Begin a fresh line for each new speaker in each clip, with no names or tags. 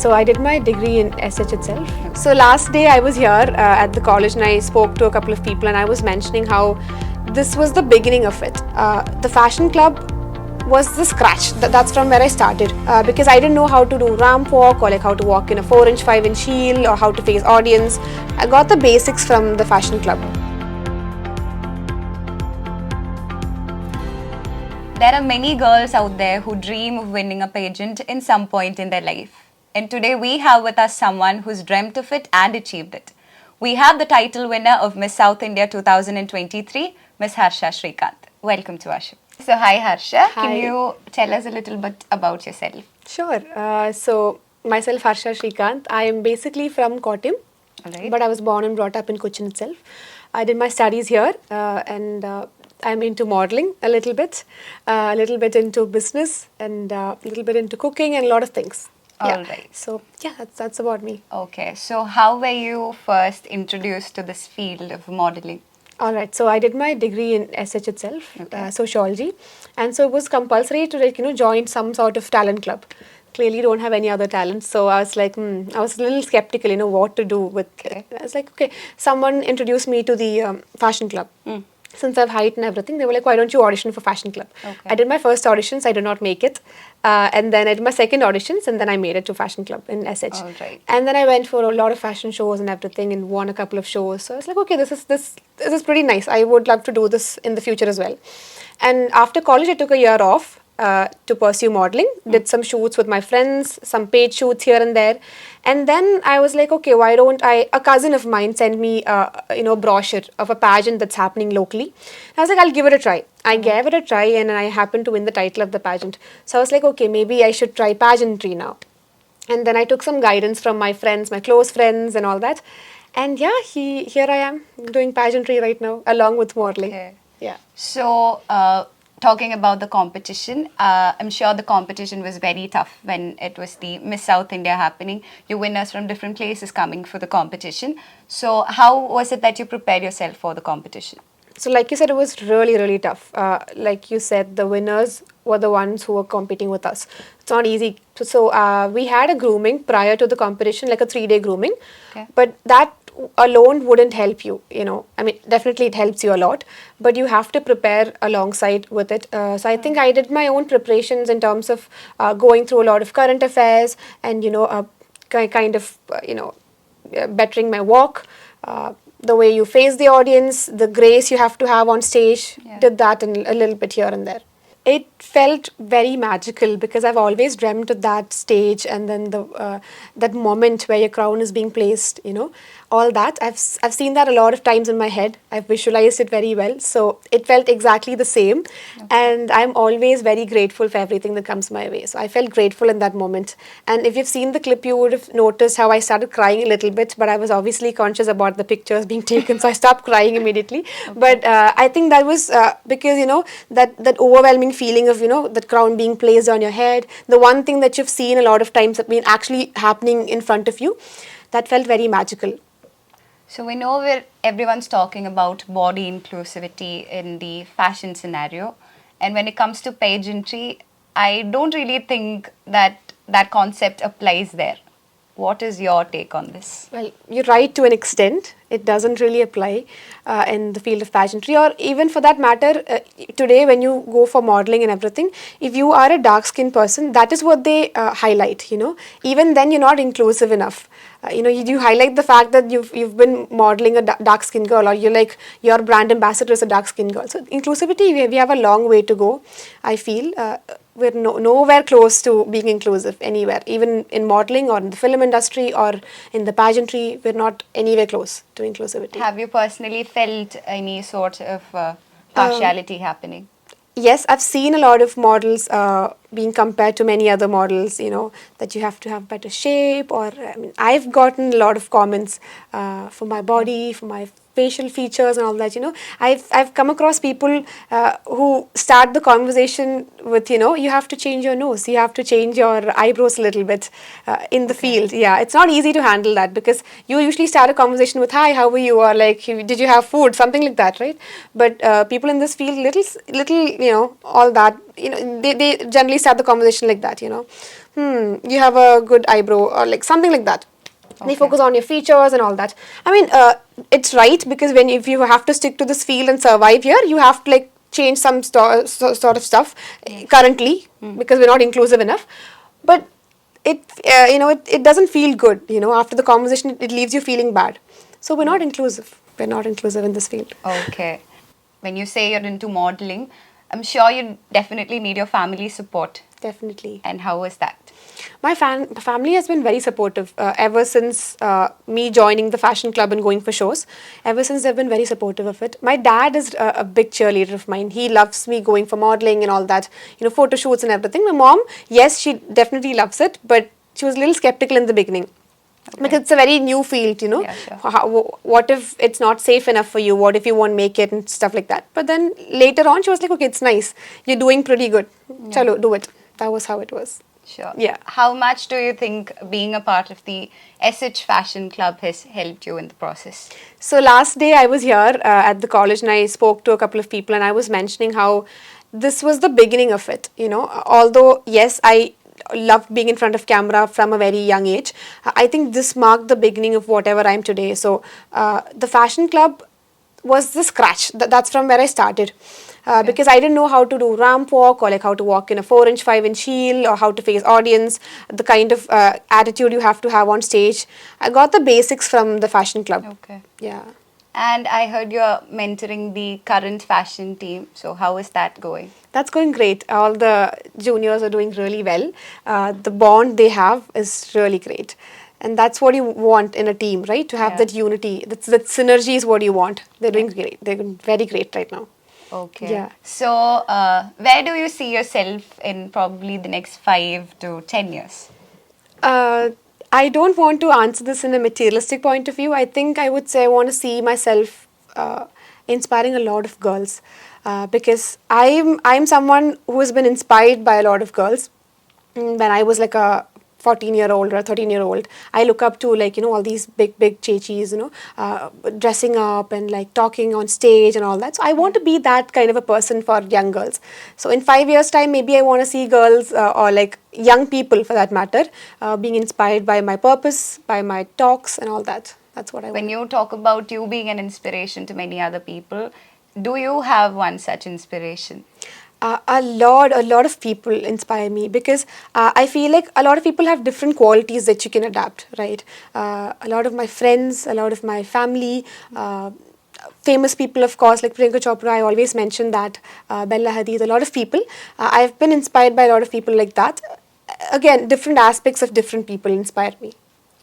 So I did my degree in SH itself. So last day I was here at the college and I spoke to a couple of people and I was mentioning how this was the beginning of it. The fashion club was the scratch. That's from where I started because I didn't know how to do ramp walk or like how to walk in a 4-inch, 5-inch heel or how to face audience. I got the basics from the fashion club.
There are many girls out there who dream of winning a pageant in some point in their life. And today we have with us someone who's dreamt of it and achieved it. We have the title winner of Miss South India 2023, Miss Harsha Srikanth. Welcome to our show. So hi Harsha,
Hi.
Can you tell us a little bit about yourself?
Sure. So myself Harsha Srikanth. I am basically from Kottayam,
Alright.
but I was born and brought up in Cochin itself. I did my studies here and I'm into modeling a little bit into business and a little bit into cooking and a lot of things.
All right.
So yeah, that's about me.
Okay, so how were you first introduced to this field of modeling?
All right, so I did my degree in SH itself,
Okay.
sociology, and so it was compulsory to join some sort of talent club. Clearly, don't have any other talent, so I was like, I was a little skeptical, what to do with it. I was like, okay, someone introduced me to the fashion club. Since I've height and everything, they were like, why don't you audition for fashion club?
Okay.
I did my first auditions, I did not make it, and then I did my second auditions, and then I made it to fashion club in SH.
All right.
And then I went for a lot of fashion shows and everything and won a couple of shows. So I was like, okay, this is pretty nice. I would love to do this in the future as well. And after college, I took a year off to pursue modeling. Did some shoots with my friends, some paid shoots here and there. And then I was like, okay, why don't I? A cousin of mine sent me a brochure of a pageant that's happening locally. I was like, I'll give it a try. I gave it a try and I happened to win the title of the pageant. So I was like, okay, maybe I should try pageantry now. And then I took some guidance from my friends, my close friends and all that. And yeah, here I am doing pageantry right now along with modeling.
Okay.
Yeah.
So, talking about the competition, I'm sure the competition was very tough when it was the Miss South India happening. You winners from different places coming for the competition. So, how was it that you prepared yourself for the competition?
So like you said, it was really, really tough. Like you said, the winners were the ones who were competing with us. It's not easy. So we had a grooming prior to the competition, like a 3-day grooming.
Okay.
But that alone wouldn't help you, I mean, definitely it helps you a lot, but you have to prepare alongside with it. So I think I did my own preparations in terms of going through a lot of current affairs and, bettering my walk. The way you face the audience, the grace you have to have on stage, did that in a little bit here and there. It felt very magical because I've always dreamt of that stage and then that moment where your crown is being placed, all that. I've seen that a lot of times in my head. I've visualized it very well. So it felt exactly the same. Okay. And I'm always very grateful for everything that comes my way. So I felt grateful in that moment. And if you've seen the clip, you would have noticed how I started crying a little bit, but I was obviously conscious about the pictures being taken. So I stopped crying immediately. Okay. But I think that was because, that overwhelming feeling of, that crown being placed on your head, the one thing that you've seen a lot of times actually happening in front of you, that felt very magical.
So we know where everyone's talking about body inclusivity in the fashion scenario. And when it comes to pageantry, I don't really think that that concept applies there. What is your take on this?
Well, you're right to an extent. It doesn't really apply in the field of pageantry, or even for that matter, today when you go for modeling and everything, if you are a dark-skinned person, that is what they highlight, Even then, you're not inclusive enough. You highlight the fact that you've been modeling a dark-skinned girl, or you're like, your brand ambassador is a dark-skinned girl. So inclusivity, we have a long way to go, I feel. We're nowhere close to being inclusive anywhere, even in modeling or in the film industry or in the pageantry, we're not anywhere close to inclusivity.
Have you personally felt any sort of partiality happening?
Yes, I've seen a lot of models being compared to many other models, that you have to have better shape, or I've gotten a lot of comments for my body, for my facial features and all that. I've come across people who start the conversation with, you have to change your nose, you have to change your eyebrows a little bit in the field. Yeah, it's not easy to handle that because you usually start a conversation with, hi, how are you, or like, did you have food, something like that, right? But people in this field, little, all that, they generally start the conversation like that. You have a good eyebrow, or like something like that. They focus on your features and all that. I mean, it's right, because if you have to stick to this field and survive here, you have to like change some sort of stuff currently, because we're not inclusive enough. But it doesn't feel good. After the conversation, it leaves you feeling bad. So we're not inclusive. We're not inclusive in this field.
Okay. When you say you're into modeling, I'm sure you definitely need your family support.
Definitely.
And how was that?
My family has been very supportive ever since me joining the fashion club and going for shows. Ever since, they've been very supportive of it. My dad is a big cheerleader of mine. He loves me going for modeling and all that, photo shoots and everything. My mom, yes, she definitely loves it, but she was a little skeptical in the beginning. Okay. Because it's a very new field,
Yeah, sure.
What if it's not safe enough for you? What if you won't make it and stuff like that? But then later on, she was like, okay, it's nice. You're doing pretty good. Yeah. Chalo, do it. That was how it was.
Sure.
Yeah.
How much do you think being a part of the SH Fashion Club has helped you in the process?
So last day I was here at the college, and I spoke to a couple of people, and I was mentioning how this was the beginning of it. Although yes, I loved being in front of camera from a very young age, I think this marked the beginning of whatever I am today. So the fashion club was the scratch. That's from where I started. Because I didn't know how to do ramp walk, or like how to walk in a 4-inch, 5-inch heel, or how to face audience, the kind of attitude you have to have on stage. I got the basics from the fashion club.
Okay.
Yeah.
And I heard you're mentoring the current fashion team. So how is that going?
That's going great. All the juniors are doing really well. The bond they have is really great. And that's what you want in a team, right? To have that unity. That synergy is what you want. They're doing great. They're doing very great right now.
Okay.
Yeah.
So, where do you see yourself in probably the next 5 to 10 years?
I don't want to answer this in a materialistic point of view. I think I would say I want to see myself inspiring a lot of girls, because I'm someone who has been inspired by a lot of girls. When I was like a 14-year-old or a 13-year-old, I look up to like, all these big chechis, dressing up and like talking on stage and all that. So I want to be that kind of a person for young girls. So in 5 years time, maybe I want to see girls or like young people for that matter, being inspired by my purpose, by my talks and all that. That's what I want.
When you talk about you being an inspiration to many other people, do you have one such inspiration?
A lot of people inspire me, because I feel like a lot of people have different qualities that you can adapt, right? A lot of my friends, a lot of my family, famous people, of course, like Priyanka Chopra, I always mention that, Bella Hadid, a lot of people. I've been inspired by a lot of people like that. Again, different aspects of different people inspire me.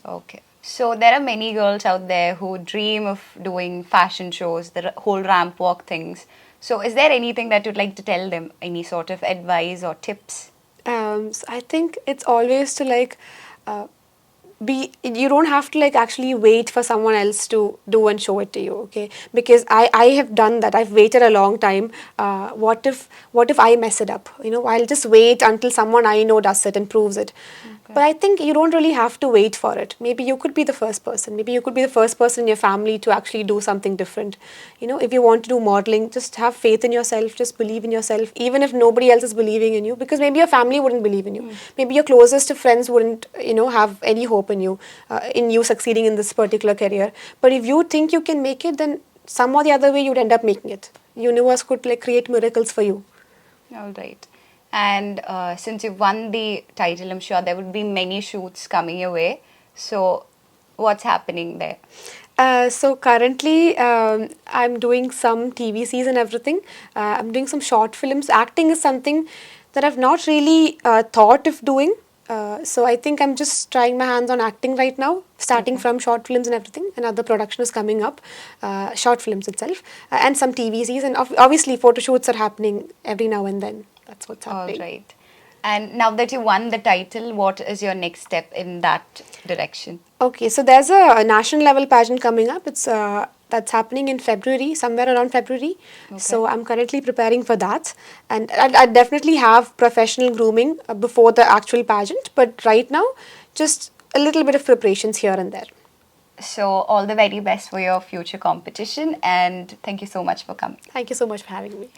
Okay. So there are many girls out there who dream of doing fashion shows, the whole ramp walk things. So is there anything that you'd like to tell them? Any sort of advice or tips?
So I think it's always to like you don't have to like actually wait for someone else to do and show it to you, okay? Because I have done that. I've waited a long time. What if I mess it up? I'll just wait until someone I know does it and proves it. Okay. But I think you don't really have to wait for it. Maybe you could be the first person. Maybe you could be the first person in your family to actually do something different. If you want to do modeling, just have faith in yourself. Just believe in yourself, even if nobody else is believing in you. Because maybe your family wouldn't believe in you. Maybe your closest of friends wouldn't, have any hope in you succeeding in this particular career. But if you think you can make it, then some or the other way you'd end up making it. Universe could like create miracles for you.
All right. And since you've won the title, I'm sure there would be many shoots coming your way. So what's happening there?
So currently, I'm doing some TVCs and everything. I'm doing some short films. Acting is something that I've not really thought of doing. So I think I'm just trying my hands on acting right now, starting from short films and everything. Another production is coming up, short films itself, and some TVCs. And obviously, photo shoots are happening every now and then. That's what's happening.
All right. And now that you won the title, what is your next step in that direction?
Okay, so there's a national level pageant coming up. It's that's happening in February, somewhere around February. So I'm currently preparing for that. And I definitely have professional grooming before the actual pageant, but right now, just a little bit of preparations here and there.
So, all the very best for your future competition, and thank you so much for coming.
Thank you so much for having me.